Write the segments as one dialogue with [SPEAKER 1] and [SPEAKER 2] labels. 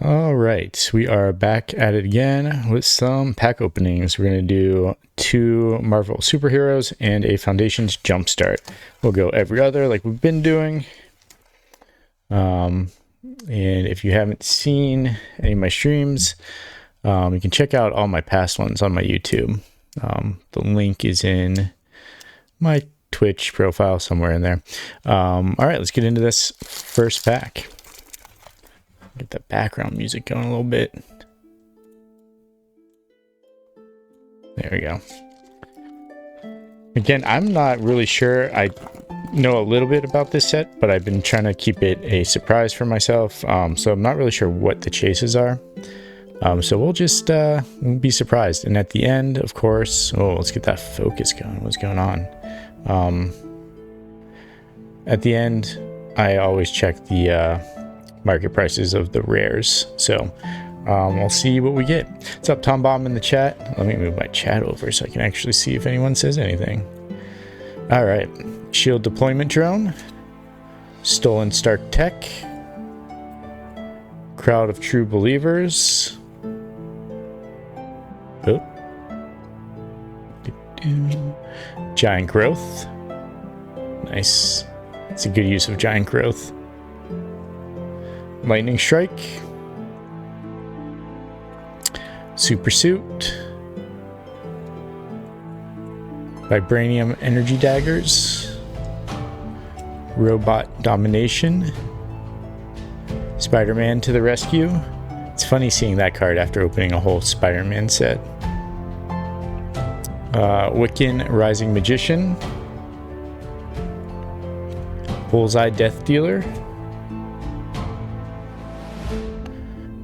[SPEAKER 1] All right, we are back at it again with some pack openings. We're going to do 2 Marvel superheroes and a Foundations Jumpstart. We'll go every other like we've been doing. And if you haven't seen any of my streams, you can check out all my past ones on my YouTube. The link is in my Twitch profile somewhere in there. All right, let's get into this first pack. Get the background music going a little bit. There we go. Again, I'm not really sure. I know a little bit about this set, but I've been trying to keep it a surprise for myself. So I'm not really sure what the chases are. So we'll just be surprised. And at the end, of course, let's get that focus going. What's going on? At the end, I always check the market prices of the rares. So we'll see what we get. What's up, Tom Bomb in the chat? Let me move my chat over so I can actually see if anyone says anything. All right. Shield Deployment Drone. Stolen Stark Tech. Crowd of True Believers. Oh. Giant Growth. Nice. It's a good use of Giant Growth. Lightning Strike. Super Suit. Vibranium Energy Daggers. Robot Domination. Spider-Man to the rescue. It's funny seeing that card after opening a whole Spider-Man set. Wiccan Rising Magician. Bullseye Death Dealer.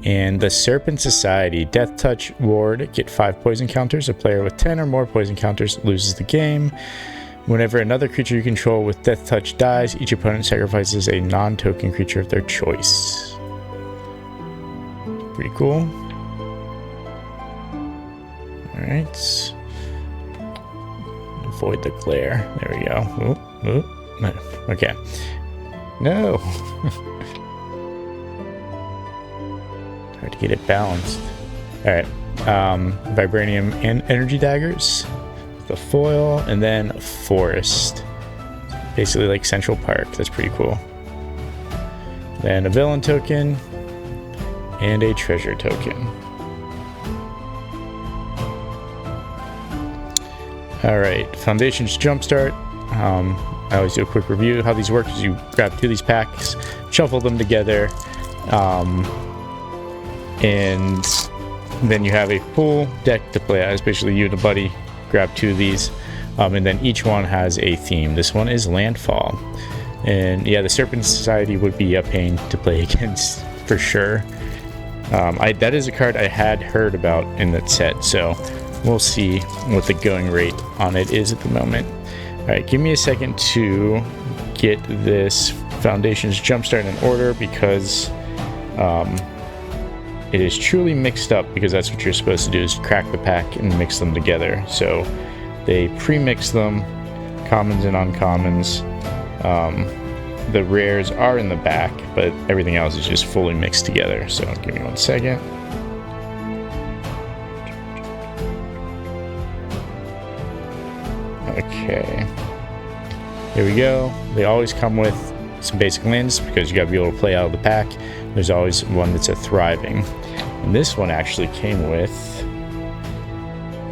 [SPEAKER 1] And the Serpent Society. Death Touch Ward. Get 5 poison counters. A player with 10 or more poison counters loses the game. Whenever another creature you control with Death Touch dies, each opponent sacrifices a non-token creature of their choice. Pretty cool. Alright. Avoid the glare. There we go. Okay. No! Hard to get it balanced. Alright. Vibranium and Energy Daggers. The foil, and then Forest. Basically like Central Park. That's pretty cool. Then a villain token and a treasure token. Alright, Foundations Jumpstart. I always do a quick review. How these work is you grab 2 of these packs, shuffle them together, and then you have a full deck to play as. Basically you and a buddy grab 2 of these, and then each one has a theme. This one is Landfall, and yeah, the Serpent Society would be a pain to play against for sure. That is a card I had heard about in that set, so we'll see what the going rate on it is at the moment. Alright, give me a second to get this Foundations Jumpstart in order, because it is truly mixed up, because that's what you're supposed to do, is crack the pack and mix them together. So they pre-mix them, commons and uncommons. The rares are in the back, but everything else is just fully mixed together. So give me 1 second. Okay. Here we go. They always come with some basic lands, because you gotta be able to play out of the pack. There's always one that's a thriving. And this one actually came with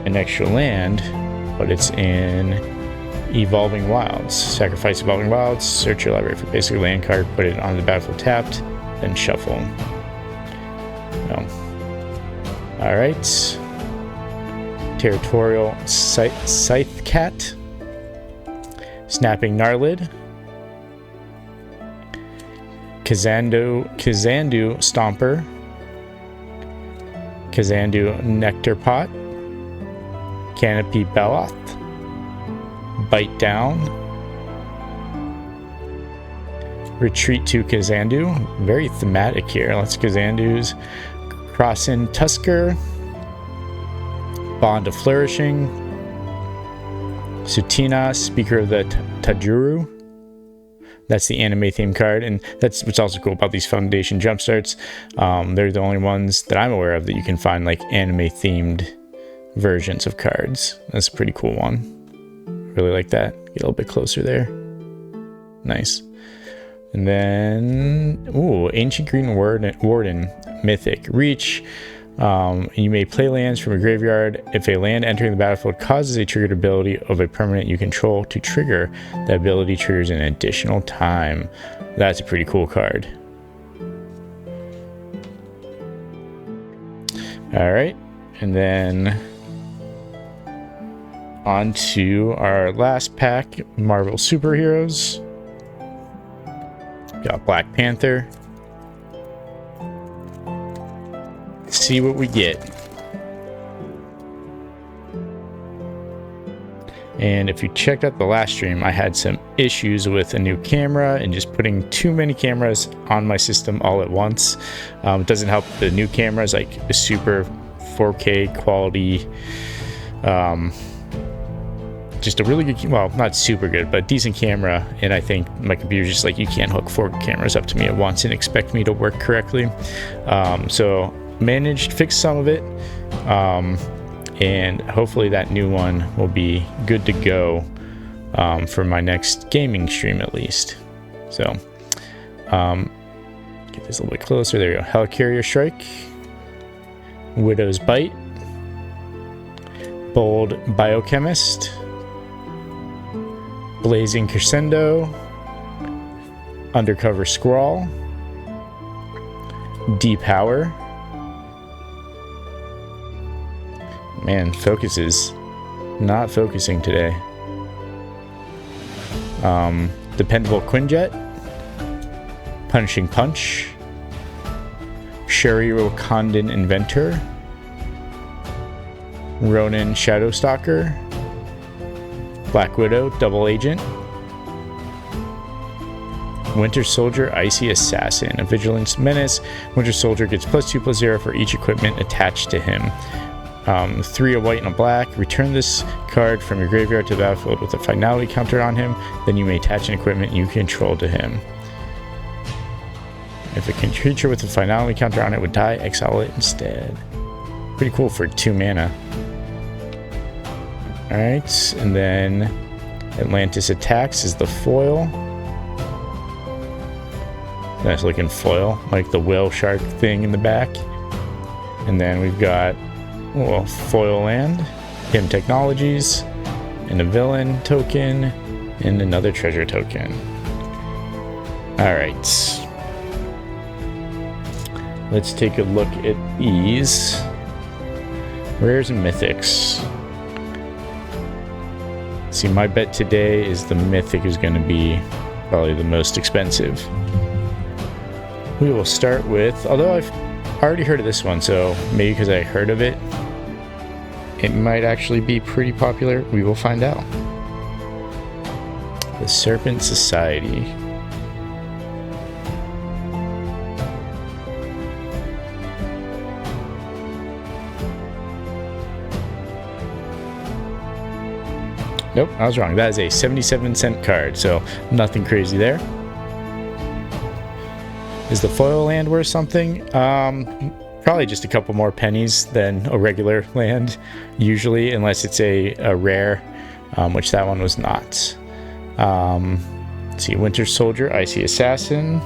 [SPEAKER 1] an extra land, but it's in Evolving Wilds. Sacrifice Evolving Wilds, search your library for basic land card, put it on the battlefield tapped, then shuffle. Alright. Territorial Scythe Cat. Snapping Gnarlid. Kazandu Stomper. Kazandu Nectar Pot. Canopy Beloth. Bite Down. Retreat to Kazandu. Very thematic here. Let's Kazandu's. Crossin Tusker. Bond of Flourishing. Sutina, Speaker of the Tajuru. That's the anime theme card, and that's what's also cool about these Foundation Jumpstarts. They're the only ones that I'm aware of that you can find like anime themed versions of cards. That's a pretty cool one. Really like that. Get a little bit closer there. Nice. And then, ooh, Ancient Green Warden, Mythic. Reach. You may play lands from a graveyard. If a land entering the battlefield causes a triggered ability of a permanent you control to trigger, the ability triggers an additional time. That's a pretty cool card. Alright, and then on to our last pack, Marvel Superheroes. Got Black Panther. See what we get. And if you checked out the last stream, I had some issues with a new camera and just putting too many cameras on my system all at once. It doesn't help. The new camera is like a super 4K quality, just a really good, well, not super good, but decent camera. And I think my computer's just like, you can't hook 4 cameras up to me at once and expect me to work correctly. So managed to fix some of it, and hopefully that new one will be good to go for my next gaming stream at least. So get this a little bit closer. There you go. Helicarrier Strike, Widow's Bite, Bold Biochemist, Blazing Crescendo, Undercover Scrawl, Depower. Man, focus is not focusing today. Dependable Quinjet, Punishing Punch, Sherry Wakandan Inventor, Ronin Shadowstalker, Black Widow Double Agent, Winter Soldier Icy Assassin, a Vigilance Menace. Winter Soldier gets +2/+0 for each equipment attached to him. 3 a white and a black. Return this card from your graveyard to the battlefield with a finality counter on him. Then you may attach an equipment you control to him. If a creature with a finality counter on it would die, exile it instead. Pretty cool for 2 mana. Alright, and then Atlantis Attacks is the foil. Nice looking foil, like the whale shark thing in the back. And then we've got foil land, Him Technologies, and a villain token, and another treasure token. Alright. Let's take a look at these. Rares and Mythics. See, my bet today is the Mythic is going to be probably the most expensive. We will start with, although I've already heard of this one, so maybe because I heard of it, it might actually be pretty popular. We will find out. The Serpent Society. Nope, I was wrong. That is a 77-cent card, so nothing crazy there. Is the foil land worth something? Probably just a couple more pennies than a regular land, usually, unless it's a rare, which that one was not. Let's see, Winter Soldier, Icy Assassin.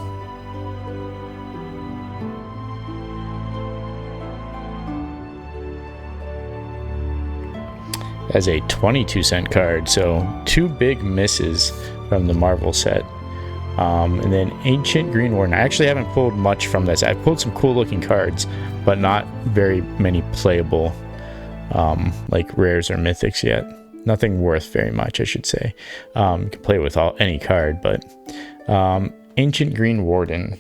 [SPEAKER 1] As a 22-cent card, so 2 big misses from the Marvel set. And then Ancient Green Warden. I actually haven't pulled much from this. I've pulled some cool looking cards, but not very many playable like rares or mythics yet. Nothing worth very much, I should say. You can play with any card, but Ancient Green Warden.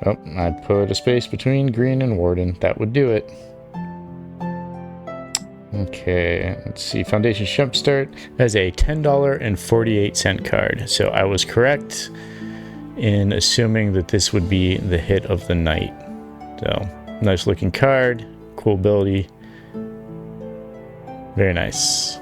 [SPEAKER 1] Oh, I put a space between green and warden. That would do it. Okay, let's see. Foundation's Jumpstart has a $10.48 card. So I was correct in assuming that this would be the hit of the night. So, nice looking card, cool ability. Very nice.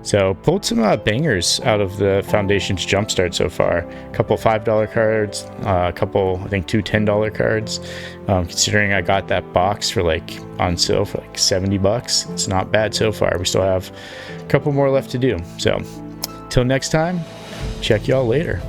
[SPEAKER 1] So, pulled some bangers out of the Foundation's Jumpstart so far. A couple $5 cards, a couple, I think, two $10 cards. Considering I got that box for like on sale for like $70, it's not bad so far. We still have a couple more left to do. So, till next time, check y'all later.